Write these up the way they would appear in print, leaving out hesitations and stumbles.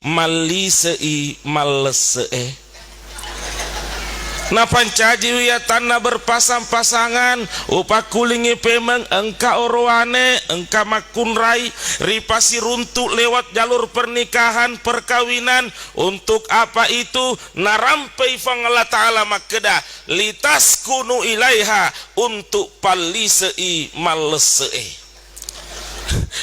malisei malesee. Na pancaji wiyatanna berpasang-pasangan upakulingi pemeng engka oroane engka makunrai ripasi runtuk lewat jalur pernikahan perkawinan. Untuk apa itu? Narampai fangala ta'ala makeda litas kunu ilaiha, untuk palisei malesei.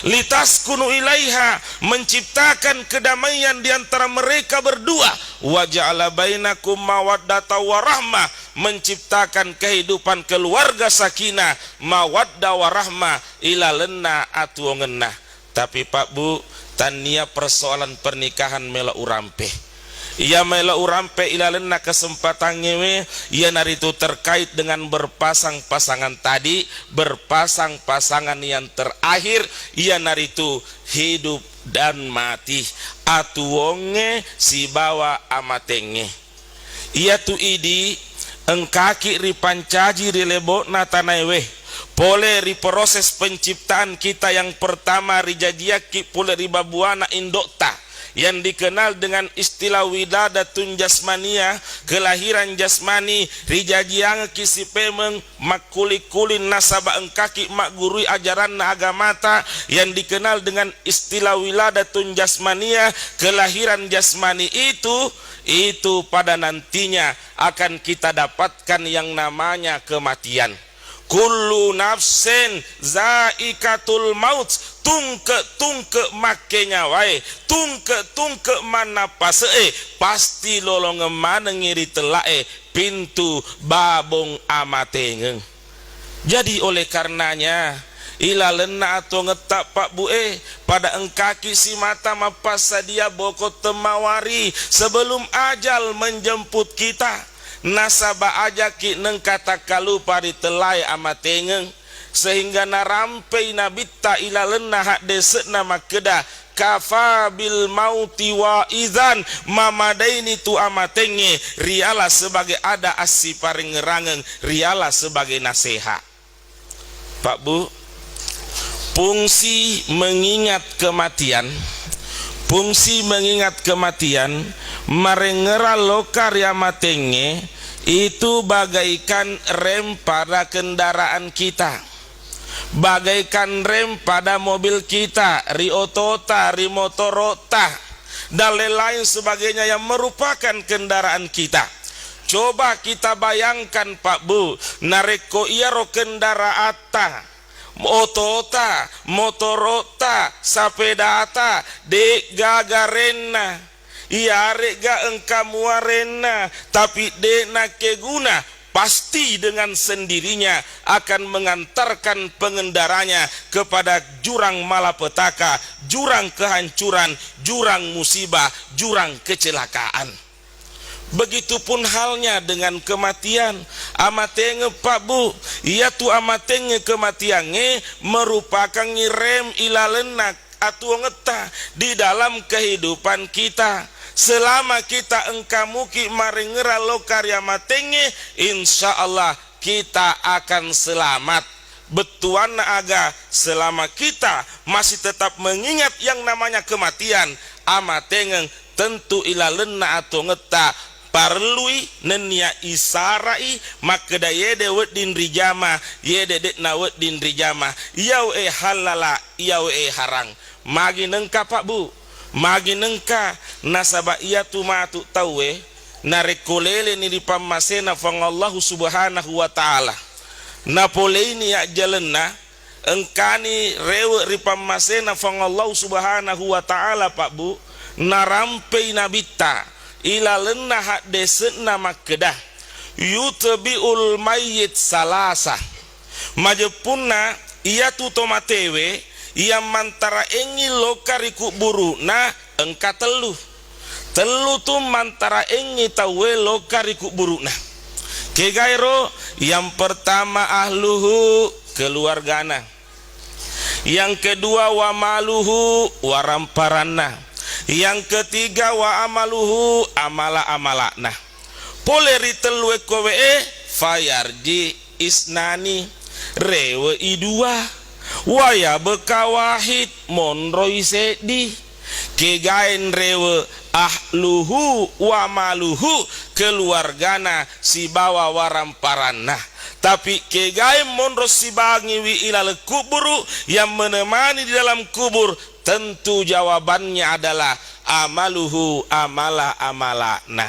Litas kunu ilaiha, menciptakan kedamaian di antara mereka berdua. Wa ja'ala bainakum mawaddata warahmah, menciptakan kehidupan keluarga sakinah, mawadda warahmah, ilalenna atuongenna. Tapi Pak Bu, tania persoalan pernikahan mela urampe. Ia mela urampe ilalenna kesempatan ngewe, ia naritu terkait dengan berpasang-pasangan tadi, berpasang-pasangan yang terakhir, ia naritu hidup dan mati, atuonge si bawa amatenge. Ia tu idi engkaki ripancaji rilebo natanaiwe, pole ri proses penciptaan kita yang pertama rijajiaki pole ribabuana indokta, yang dikenal dengan istilah wiladatun jasmania, kelahiran jasmani, rijajiang kisi pemeng makulikulin nasaba engkaki mak gurui ajaran na agamata, yang dikenal dengan istilah wiladatun jasmania, kelahiran jasmani itu pada nantinya akan kita dapatkan yang namanya kematian. Kullu nafsin zaikatul maut, tungke makenya wae, tungke mana pasee, pasti lolong mana ngiri telae pintu babong amatengeng. Jadi oleh karenanya ilalena atau ngetak Pak Bu pada engkaki si mata mapasa dia bokot temawari sebelum ajal menjemput kita. Nasaba ajaki neng kata kalu pari telai amatengeng, sehingga narampai nabita ilalena hak desek nama kedah kafa bil mauti wa izan mamadaini tu amatenge, riala sebagai ada asi paring ngerangeng, riala sebagai nasihat. Pak Bu, fungsi mengingat kematian, fungsi mengingat kematian marengera lokar yamatenge itu bagaikan rem pada kendaraan kita, bagaikan rem pada mobil kita, riotota, rimotorota, dan lain sebagainya yang merupakan kendaraan kita. Coba kita bayangkan Pak Bu, nareko iaro kendaraata, otota, motorota, sapedata, de gagarena, iya rega engka muarena, tapi de nakeguna, pasti dengan sendirinya akan mengantarkan pengendaranya kepada jurang malapetaka, jurang kehancuran, jurang musibah, jurang kecelakaan. Begitupun halnya dengan kematian. Amatenge Pak Bu, ia tu amatenge kematiannya merupakan rem ilalenak atau ngeta di dalam kehidupan kita. Selama kita engkamuki maringera lokarya matenge, insya Allah kita akan selamat. Betuan aga selama kita masih tetap mengingat yang namanya kematian, amatengeng tentu ilalena atau ngeta parlui nenia isarai makeda yede wedin rijama yede dekna wedin rijama yau halala yau harang magi nengka Pak Bu, magi nengka nasaba iya tu matu tawe narekolele ni dipamasena fangallahu subhanahu wa ta'ala napoleini ya jalena engkani rewe ripamasena fangallahu subhanahu wa ta'ala Pak Bu, narampai nabita ilalena hak desena makedah yutbiul mayyit salasa majepuna iya tu tomatewe ia mantara engi lokariku buru na engka telu tu mantara engi tawe lokariku buru na kegairo. Yang pertama ahluhu, keluargana. Yang kedua wa maluhu, waramparanna. Yang ketiga wa amaluhu, amala-amalakna. Poleri telue kowe fayarji isnani rewe idua waya bekawahid monroi sedi kegaen rewe ahluhu wa maluhu keluargana si bawa waramparana, tapi kegaen monro si bangiwi ilal kuburu yang menemani di dalam kubur, tentu jawabannya adalah amaluhu amala amalana.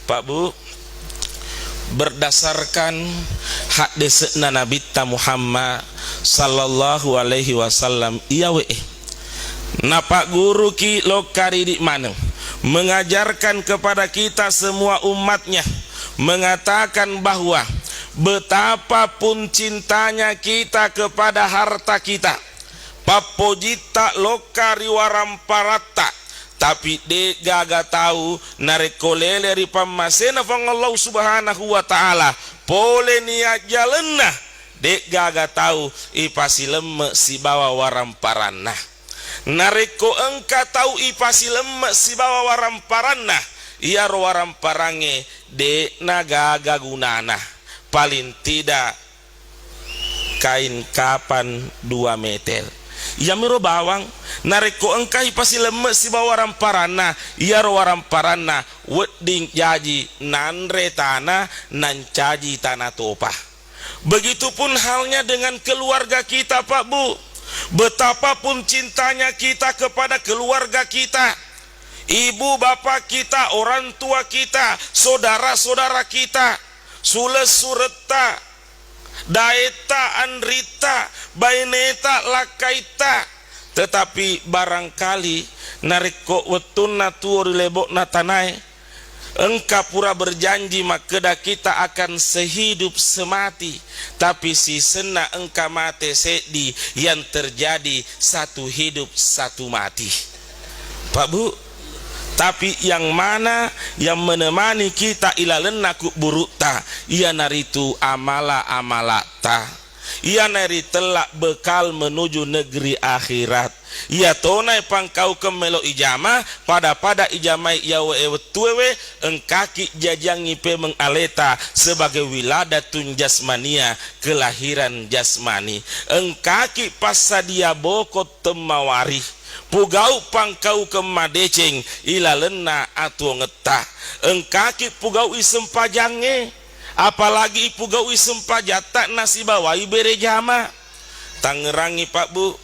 Pak Bu, berdasarkan hadis Nabi Muhammad sallallahu alaihi wasallam iyawe napa guru ki lokari di mana mengajarkan kepada kita semua umatnya, mengatakan bahwa betapapun cintanya kita kepada harta kita, papojita lokari waramparata, tapi de gaga tahu narekolele ri pamasena fang Allah subhanahu wa ta'ala pole niat jalenna de gaga tahu ipasi lemme si bawa waramparana, nareko engka tahu ipasi lemme si bawa waramparana, iya waramparange de nagaga gunana paling tidak kain kapan 2 meter. Ya miro bawang nareko engkai pasi lemes si bawa ramparana, iya waramparana wedding jaji nanre tanah nan caji tanah topa. Begitupun halnya dengan keluarga kita Pak Bu, betapapun cintanya kita kepada keluarga kita, ibu bapak kita, orang tua kita, saudara-saudara kita, sules sureta, daeta andrita, baineta lakaita, tetapi barangkali nariko wetuna tuori lebok natanai, engkau pura berjanji makeda kita akan sehidup semati, tapi si sena engkau mate sedi yang terjadi satu hidup satu mati. Pak Bu, tapi yang mana yang menemani kita ilalena kuburuta, ia naritu amala amalata, ia nari telak bekal menuju negeri akhirat, ia tonai pangkau kemelo ijama pada ijama yawe ewetuwe engkaki jajangi pe mengaleta sebagai wiladatun jasmania, kelahiran jasmani, engkaki pasadia bokot temawari pugau pangkau kemadeceng ilalena atau ngetah engkaki pugau isem pajange, apalagi pugau isem pajata nasi bawai berejama Tangerangi Pak Bu,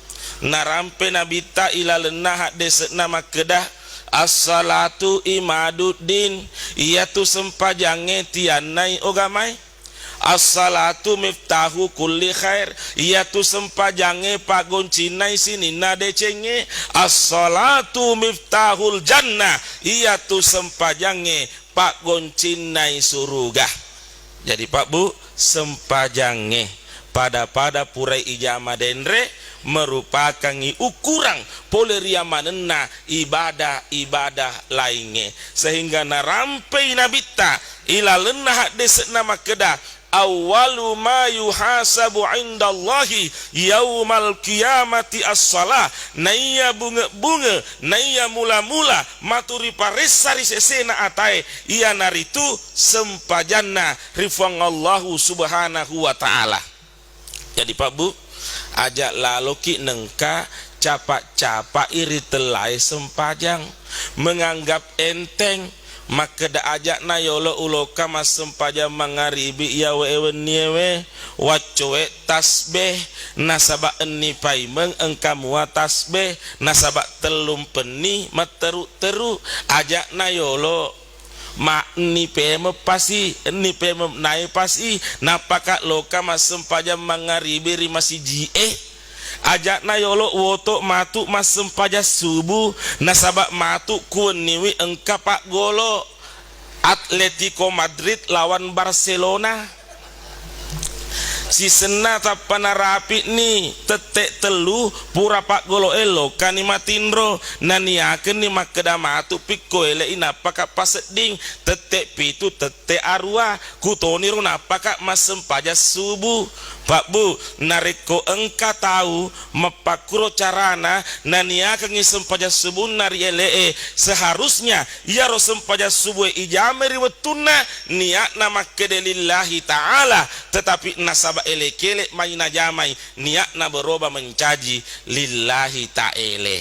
narampe nabita ilalena hadis nama kedah as-salatu imaduddin, iya tu sempajange tianai ogamai, as-salatu miftahu kulli khair, iya tu sempajange pagoncinai sinina decenge, as-salatu miftahul jannah, iya tu sempajange pagoncinai surga. Jadi Pak Bu, sempajange pada purai ijama denre merupakan ukuran poleria manena ibadah lainnya, sehingga narampai nabita ila lena hadis nama kedah awwalu ma yuhasabu indallahi yaumal qiyamati as-salah, naya bunga naya mula-mula maturi paresari sesena atai ia naritu sempajanna rifang Allahu subhanahu wa ta'ala. Jadi Pak Bu, ajak laloki nengka capak-capak iri telai sempajang menganggap enteng, maka da ajak na yolo uloka mas sempajang mangaribi ya wewe niewe wacowe tasbeh nasaba eni paimeng engka mua tasbeh nasaba telum peni materu-teru ajak na yolo ma ni peme pasi ni peme nai pasi napaka loka mas sempajang mangaribi masih jie ajak na yolo woto matu mas sempaja subuh nasabak matu kuniwi engka pak golo Atletico Madrid lawan Barcelona si sena tapana rapi ni tetek telu pura pak golo elo kanimatindro naniaken ni makeda matu pikko ele inapaka paseding tetek pitu tetek arwa kutoniru napaka mas sempaja subuh. Pak Bu, nariko engka tahu mepakuro carana nania kengi sempaja subuh nari elee seharusnya ia ro sempaja subuh ijameri wetuna niat nama kedelillahi ta'ala, tetapi nasaba elekele maina jamai niat na beroba mencaji lillahi ta'ala.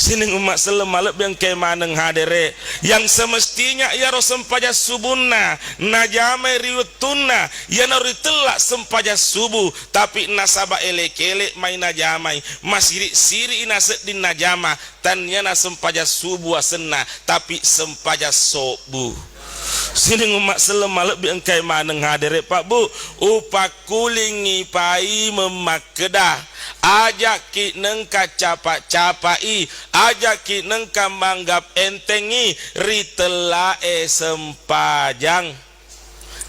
Sining umat selemalep yang kemaneng hadere yang semestinya ya ro sempaja subunna najame riwetuna ya nari telak sempaja subuh tapi nasaba elek-elek main najamai masiri siri inaset din najama tan yana sempaja subuh asena tapi sempaja sobu. Sining umat selemalep yang kemaneng hadere Pak Bu upakulingi pai memakedah ajak ki neng kacapak-capai ajak ki neng kamanggap entengi ritelae sempajang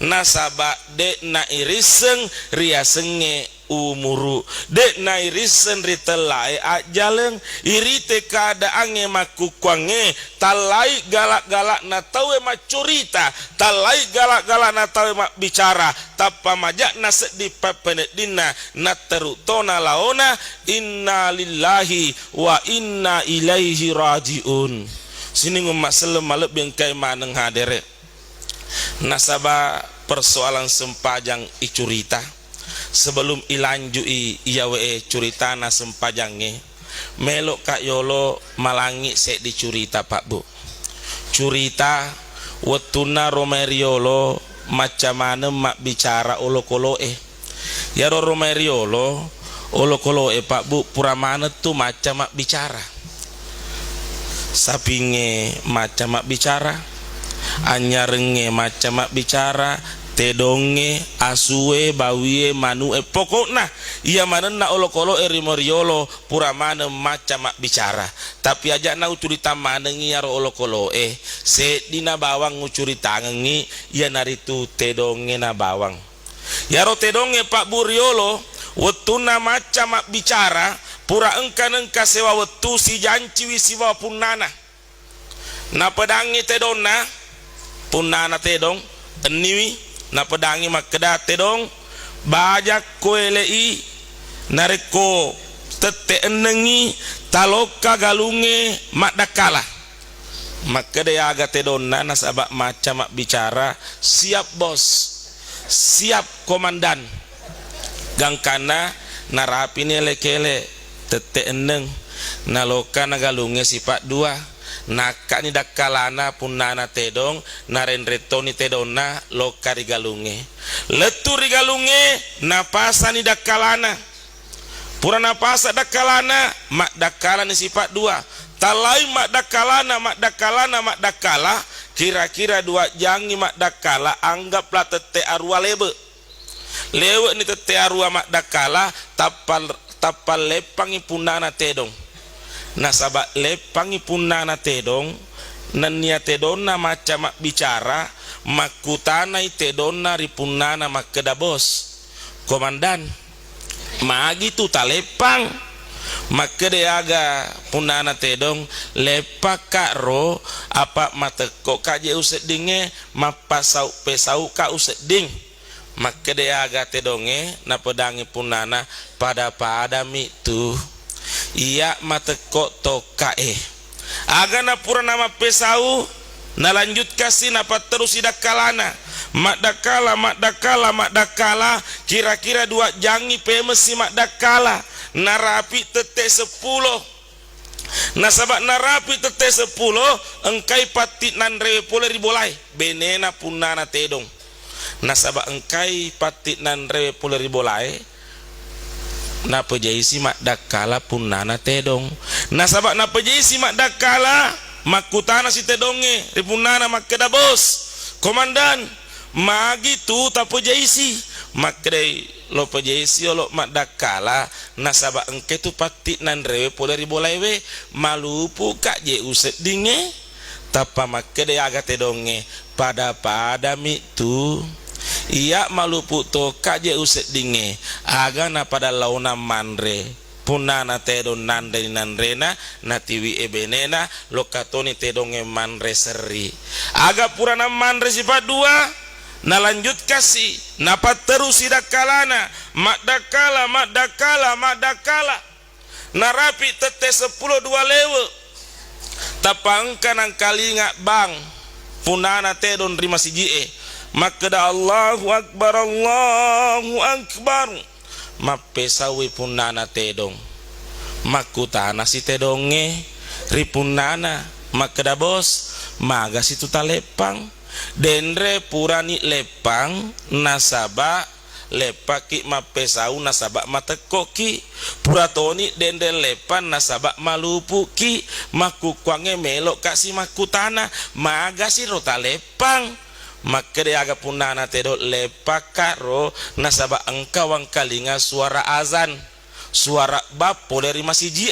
nasaba dek na iriseng riasenge umuru dek na irisen ritelae ajaleng irite keadaannya makukwange talai galak-galak na tawe macurita talai galak-galak na tawe mak bicara tapa majak na sedih pepenet dina na terutona laona inna lillahi wa inna ilaihi rajiun. Sini umat selemalep yang kai maneng hadere nasaba persoalan sempajang icurita sebelum ilanjui iawe curitana sempajange melok kak yolo malangi sek dicurita Pak Bu curita wetuna romeriolo macam mana mak bicara olokolo ya romeriolo olokolo Pak Bu pura mana tuh macam mak bicara sapinge macam mak bicara anyarenge macam mak bicara tedonge asue bawie manue pokoknya ia mana na olokolo erimoriolo pura mana macam mak bicara tapi aja na ucurita manengi aro olokolo sedina bawang ucurita ngengi ia naritu tedonge na bawang ya ro tedonge Pak Buriolo wetuna macam mak bicara pura engka sewa wetu si janci wisiwa punana na pedangi tedona punana tedong eniwi na pedangi makeda tedong bajak koelei nareko tete enengi taloka galunge makdakala makede aga tedona nasabak macam mak bicara siap bos siap komandan gangkana narapi nele-kele tete eneng naloka nagalunge sifat dua naka ni dakalana punana tedong naren retoni tedona loka rigalunge letu rigalunge napasa ni dakalana pura napasa dakalana mak dakala ni sifat dua talai mak dakala kira-kira dua jangi mak dakala anggaplah tete arwa lebe ni tete arwa mak dakala tapal lepangi punana tedong nasabak lepangi punana tedong nania tedona macam mak bicara makutana tedona ripunana makeda bos komandan magi tu talepang makede aga punana tedong lepaka ro apa mateko kaje uset dinge mapasau pesau ka uset ding makede aga tedonge na pedangi punana pada mi tu iya mateko toka aga na pura nama pesau na lanjut kasih napa terus idakalana makdakala kira-kira dua jangi pemesi makdakala narapi tete 10 nasabak narapi tete 10 engkai patit nanre pole ribolai benena punana tedong nasabak engkai patit nanre pole ribolai napa jaisi makdakala punana tedong nasabak napa jaisi makdakala makutana si tedonge ripunana makeda bos komandan magi tu tapo jaisi makre lo pejaisi lo makdakala nasabak engke tu patit nanrewe pole ribolaiwe malupu kak je uset dinge tapa makede aga tedonge pada mi tu iya malupu to kak je uset dinge aga na pada launa manre punana tedon nanrena natiwi ebenena lokatoni tedonge manre seri aga purana manre sifat dua na lanjut kasih napa terus idakalana makdakala narapi tete 10 dua lewe tapangkan ang kalinga bang punana tedon rima sijie makeda Allahu akbar mapesawi punana tedong makutana si tedonge ripunana makeda bos maga situ talepang dendre purani lepang nasaba lepaki mapesau nasaba matekoki puratoni dende lepan nasaba malupuki makukwange melok kasih makutana maga si rota lepang makede aga punana tedo lepakaro nasaba engkawang kalinga suara azan suara bapo dari masiji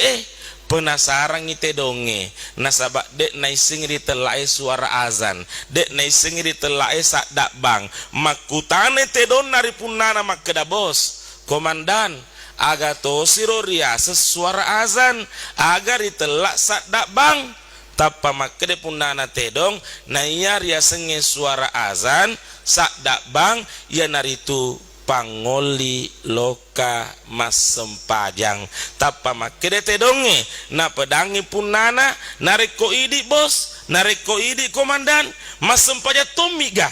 penasaran ngite donge nasaba dek naising di telai suara azan dek naising di telai sak bang makutane tedon nari punana makeda bos komandan aga to siro riasa suara azan agar ditelak sak bang tapa makede punana tedong na iya riasa nge suara azan sak bang ya naritu pangoli loka mas sempajang tapa makede tedonge na pedangi punana nareko idi bos nareko idi komandan mas sempaja tomiga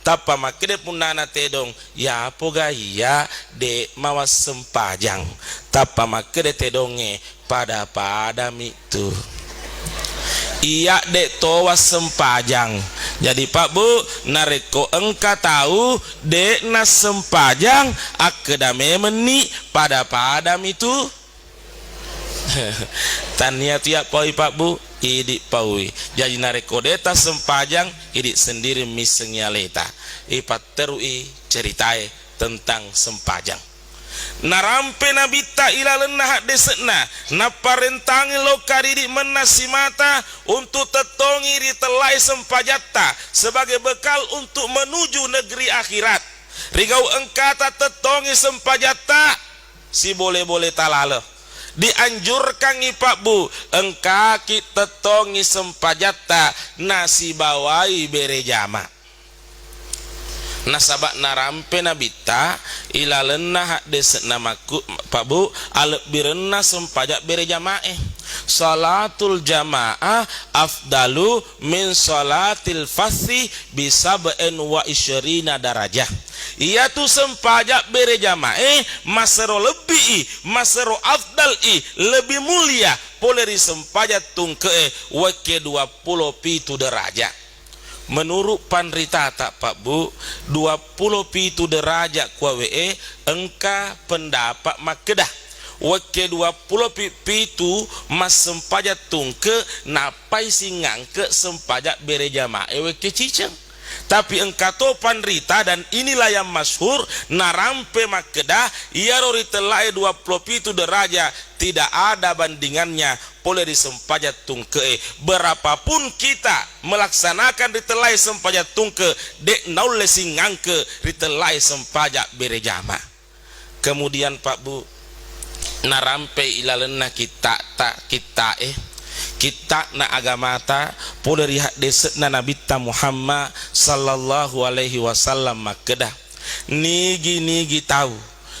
tapa makede punana tedong ya poga iya de mawas sempajang tapa makede tedonge pada mitu iya dek towas sempajang. Jadi Pak Bu nareko engka tahu dek nas sempajang akedame meni pada itu tania tiap poi Pak Bu idik paui jadi nareko deta sempajang idik sendiri misengnya leta ipat terui ceritai tentang sempajang narampe nabita ilalenna hak desekna naparentangi lokari di menasimata untuk tetongi di telai sempajatta sebagai bekal untuk menuju negeri akhirat rigau engkata tetongi sempajatta si boleh-boleh talale dianjurkan Pak Bu engka kita tetongi sempajatta nasi bawai berejama nasabak narampe nabita ilalenna hak desek namaku Pak Bu alek birena sempajak bere jamaah salatul jamaah afdalu min salatil fasih bisa wa isyirina darajah ia tu sempajak bere jamaah masero lebih masero afdal lebih mulia poleri sempajak tungke wake 27 derajat. Menurut panrita tak Pak Bu 27 derajat kuawe engka pendapat makedah wake 27 mas sempajak tungke napai singang ke sempajak bere jamaah wake ciceng tapi engka to panrita dan inilah yang masyhur narampe makedah ia rori telai 27 derajat tidak ada bandingannya boleh disempajat tungke berapapun kita melaksanakan ritelai sempajat tungke dek naule singangke ritelai sempajak berejama kemudian Pak Bu narampe ilalenna kita na agamata boleh rihat desekna Nabi Muhammad sallallahu alaihi wasallam makedah nigi tahu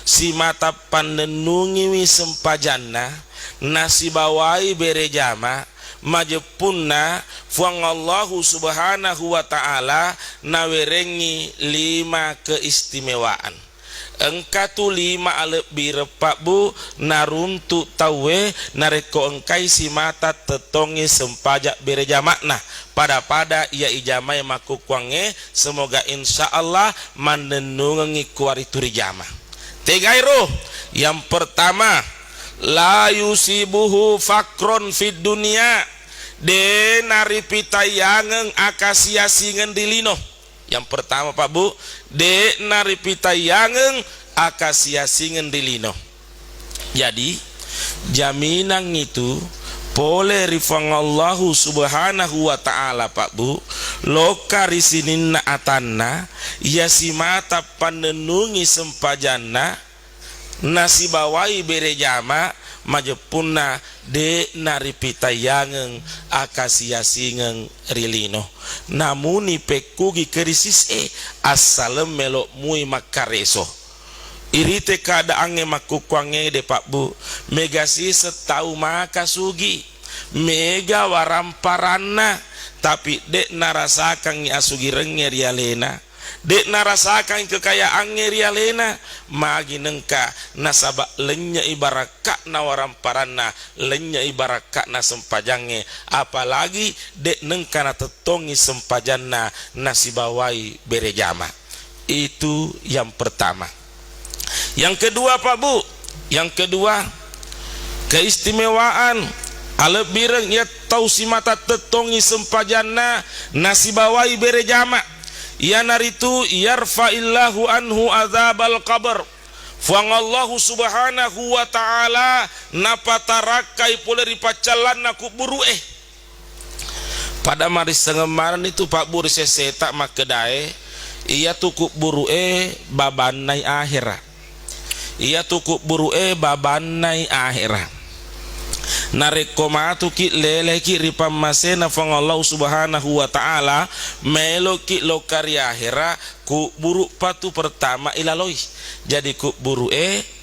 si mata pandenungi wi sempajanna nasi bawai berejama majepunna fuang Allahu subhanahu wa ta'ala nawerengi 5 keistimewaan engka tu 5 lebih Pak Bu naruntu tawe nareko engkai si mata tetongi sempajak berejamakna pada ia ijamai makukwange semoga insyaallah mandenungi kuarituri jama tegairo yang pertama la yusibuhu fakron fid dunia de naripitayangeng akasia singen dilino yang pertama Pak Bu de naripitayangeng akasia singen dilino jadi jaminan itu boleh rifangallahu subhanahu wa ta'ala Pak Bu lokari sininna atanna ya si mata pandenungi sempajanna nasi bawai berejama majepunna de naripitayangeng akasia singeng rilino namuni pekugi krisis asalem melok mui makareso irite kadaange makukwange de Pak Bu megasi setau makasugi mega waramparana tapi dek narasakan asugi renge rialena dek narasakan kekayaan ngerialena magi nengka nasaba lenya ibarakak na waramparana lenya ibarakak na sempajange apalagi dek nengka na tetongi sempajanna nasibawai berejama. Itu yang pertama. Yang kedua Pak Bu, yang kedua keistimewaan alebireng ya tau si mata tetongi sempajanna nasibawai berejama ya naritu yarfa'illahu anhu azabal qabr fangallahu subhanahu wa ta'ala napatarakai pole ripacalan naku buru pada maris sengemaran itu Pak Buri sesetak makedai ia tukuk buru babanai akhirat ia tukuk buru babanai akhirat narekomatu ki lele ki ripam masena fangallahu subhanahu wa ta'ala melo ki lokari akhira ku buruk patu pertama ilaloi jadi ku buruk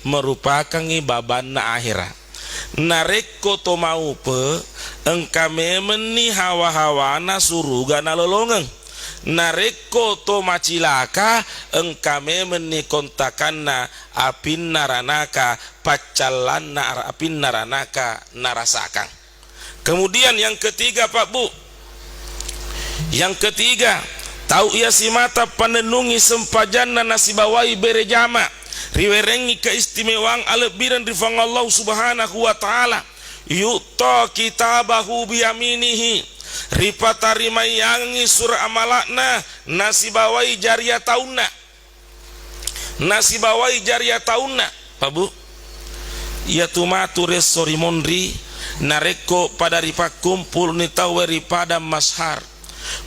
merupakan baban na akhira nareko to mau pe engkame meni hawa-hawana suruga na lolongeng nareko to macilaka engkame meni kontakanna apin naranaka pacalanna apin naranaka narasakan. Kemudian yang ketiga Pak Bu, yang ketiga tahu ia si mata panenungi sempajanna nasibawai berejama riwerengi keistimewaan alebiran rifangallahu subhanahu wa ta'ala yuto kitabahu biyaminihi ripatari mayangi surah amalakna nasibawai jariya taunna nasibawai jariya taunna Pak Bu ya tumatu resori mondri nareko pada ripa kumpul nitawe ripada mashar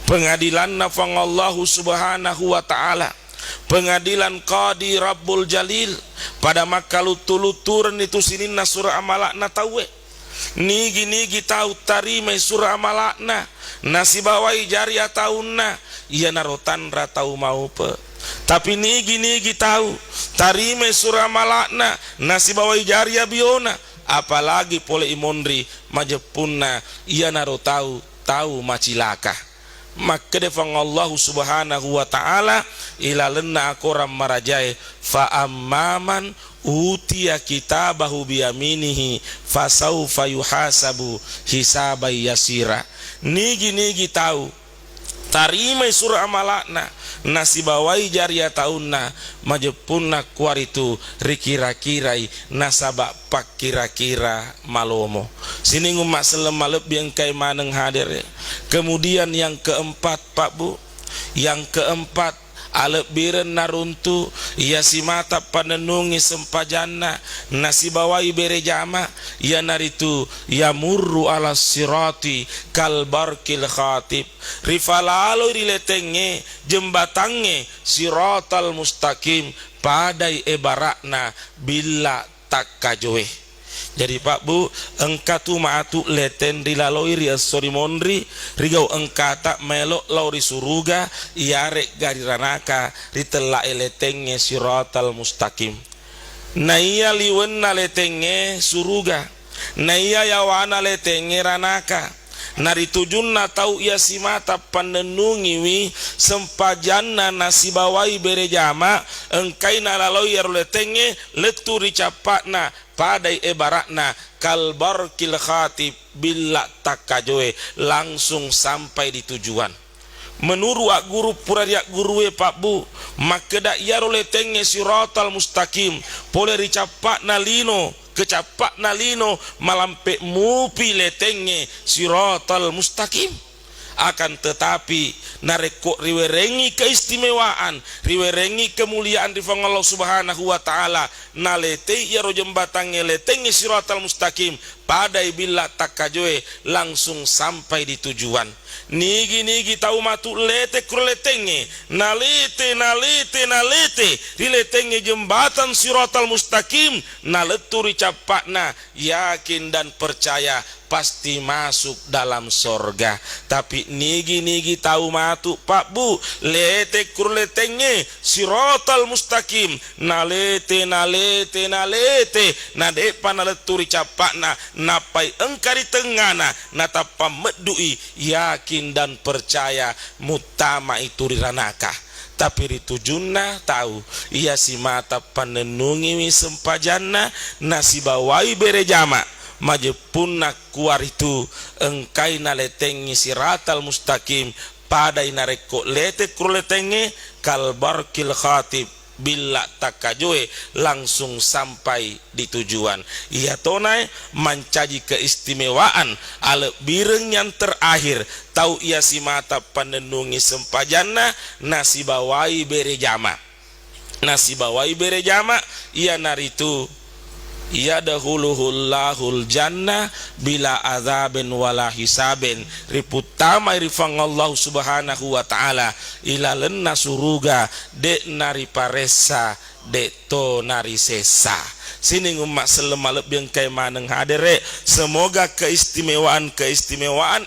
pengadilan nafangallahu subhanahu wa ta'ala pengadilan qadi rabbul jalil pada makalutul-luturan itu sinina surah amalakna tawe nigi tahu tarima surah amalakna nasibawai jariya taunna ia narotan ratau mau pe tapi nigi tahu tarima surah amalakna nasibawai jariya biona apalagi pole imondri majepunna ia narotau tahu macilaka maka defang Allah subhanahu wa ta'ala ilalenna akoram marajai fa ammaman utiya kitabahu biyaminihi fasaufa yuhasabu hisabai yasira nigi tahu tarima surah amalakna nasibawai jariya taunna majepunna kuaritu rikira-kirai nasaba pak kira-kira malomo sini ngumak selemalep yang kai maneng hadir ya. Kemudian yang keempat Pak Bu, yang keempat alebiren naruntu ia si mata panenungi sempajanna nasibawai berejama ia naritu ya murru ala sirati kalbarkil khatib rifalalo riletenge jembatange siratal mustaqim padai ebarakna bila takajoe. Jadi Pak Bu engkatu maatu leten rilaloi ria sori mondri rigau engkata melok lauri suruga iarek gari ranaka ritela eletenge siratal mustaqim na iya liwenna letenge suruga na iya yawana letenge ranaka naritujunna tau ia si mata panenungi wi sempajanna nasibawai berejama engkai nalaloi yaruletenge letu ricapakna padai ebarakna kalbarkil khatib bila takajoe langsung sampai di tujuan menurut guru purariak guru Pak Bu makeda yaruletenge siratal mustaqim pole ricapakna lino kecapakna lino malampe mupi letenge siratal mustaqim akan tetapi nareko riwerengi keistimewaan riwerengi kemuliaan di Allah subhanahu wa ta'ala nalete yaro jembatange letenge siratal mustaqim padai bila takajoe langsung sampai di tujuan nigi tahu matu lete kurletenge nalete riletenge jembatan siratal mustaqim naleturi capakna yakin dan percaya pasti masuk dalam sorga tapi nigi tahu matu Pak Bu lete kurletenge siratal mustaqim nalete nadepa naleturi capakna napai engkari tengana natapa medui yakin dan percaya mutama itu riranaka tapi ritujunna tahu ia si mata panenungi sempajanna nasi bawai berejama majepunna kuar itu engkai naletengi siratal mustaqim pada inareko lete kruletenge kalbarkil khatib bila takajoe langsung sampai di tujuan. Ia tonai mencaji keistimewaan ale bireng yang terakhir tahu ia si mata panenungi sempajanna nasi bawai berejama ia naritu ia dahuluhullahul jannah bila azabin wala hisabin riputama irifang Allah subhanahu wa ta'ala ilalenna suruga de nari paresa de to nari sesa. Sini umat selemalep yang kai maneng hadere, semoga keistimewaan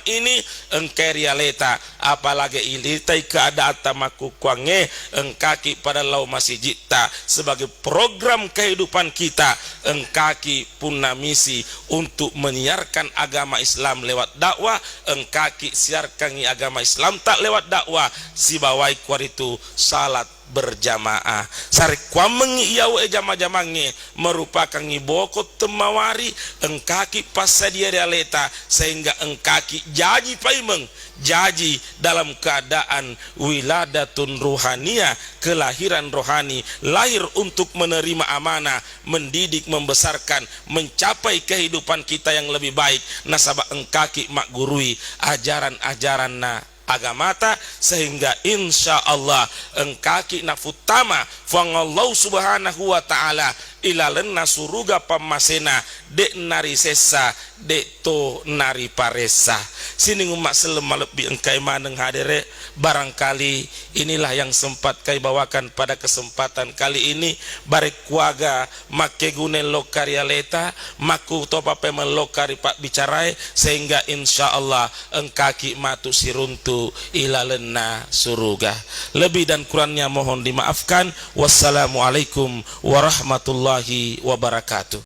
ini engkai realita, apalagi ilitai keadaan maku kuange engkaki pada lau masih jita sebagai program kehidupan kita engkaki punna misi untuk menyiarkan agama Islam lewat dakwah engkaki siarkan agama Islam tak lewat dakwah si bawai kuar itu salat berjamaah sari kwamengi iau jama-jamange merupakan ngibokot temawari engkaki pasadia realita sehingga engkaki jaji paimeng jaji dalam keadaan wiladatun rohania kelahiran rohani lahir untuk menerima amanah mendidik membesarkan mencapai kehidupan kita yang lebih baik nasabah engkaki mak gurui ajaran-ajaran agamata sehingga insya Allah engkaki nafutama fangallahu subhanahu wa ta'ala ilalenna suruga pamasena de nari sesa de to nari paresa. Sini umat selema lebih engkai maneng hadere barangkali inilah yang sempat kai bawakan pada kesempatan kali ini barek kuaga make gune lokaria leta maku topa pemen lokari pak bicarai sehingga insya Allah engkaki matu siruntu ilalenna suruga. Lebih dan kurangnya mohon dimaafkan. Wassalamualaikum warahmatullahi wabarakatuh.